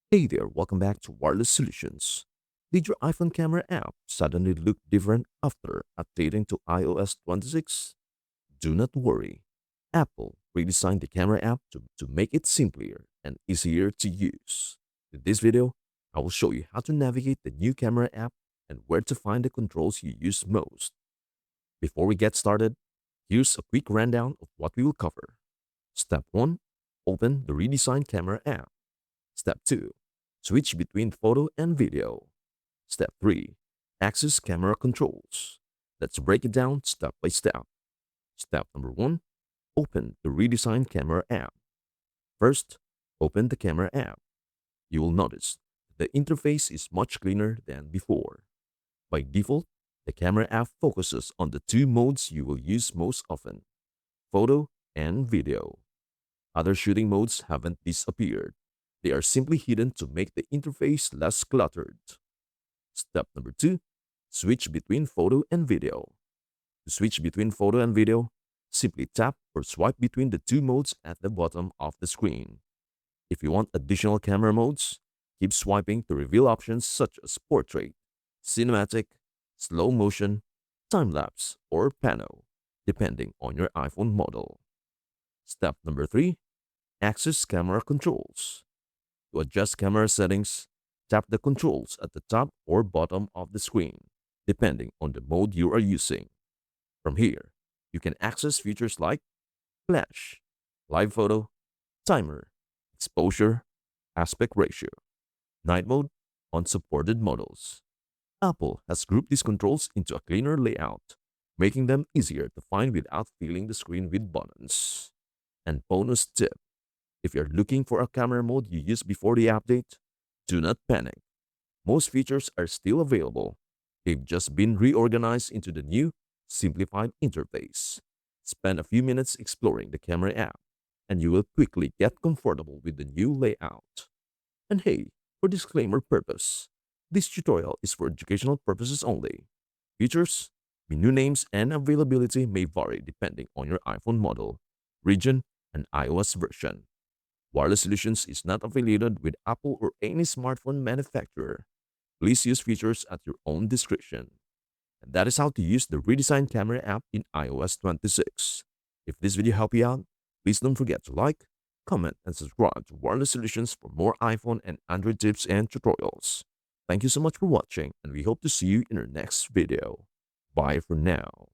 Hey there, welcome back to Wireless Solutions. Did your iPhone camera app suddenly look different after updating to iOS 26? Do not worry. Apple redesigned the camera app to make it simpler and easier to use. In this video, I will show you how to navigate the new camera app and where to find the controls you use most. Before we get started, here's a quick rundown of what we will cover. Step 1. Open the redesigned camera app. Step 2. Switch between photo and video. Step 3. Access camera controls. Let's break it down step by step. Step number 1. Open the redesigned camera app. First, open the camera app. You will notice the interface is much cleaner than before. By default, the camera app focuses on the two modes you will use most often, photo and video. Other shooting modes haven't disappeared. They are simply hidden to make the interface less cluttered. Step number 2. Switch between photo and video. To switch between photo and video, simply tap or swipe between the two modes at the bottom of the screen. If you want additional camera modes, keep swiping to reveal options such as portrait, cinematic, slow motion, time lapse, or pano, depending on your iPhone model. Step number 3. Access camera controls. To adjust camera settings, tap the controls at the top or bottom of the screen, depending on the mode you are using. From here, you can access features like flash, live photo, timer, exposure, aspect ratio, night mode, unsupported models. Apple has grouped these controls into a cleaner layout, making them easier to find without filling the screen with buttons. And bonus tip, if you're looking for a camera mode you used before the update, do not panic. Most features are still available. They've just been reorganized into the new, simplified interface. Spend a few minutes exploring the camera app, and you will quickly get comfortable with the new layout. And hey, for disclaimer purpose, this tutorial is for educational purposes only. Features, menu names, and availability may vary depending on your iPhone model, region, and iOS version. Wireless Solutions is not affiliated with Apple or any smartphone manufacturer. Please use features at your own discretion. And that is how to use the redesigned camera app in iOS 26. If this video helped you out, please don't forget to like, comment, and subscribe to Wireless Solutions for more iPhone and Android tips and tutorials. Thank you so much for watching, and we hope to see you in our next video. Bye for now.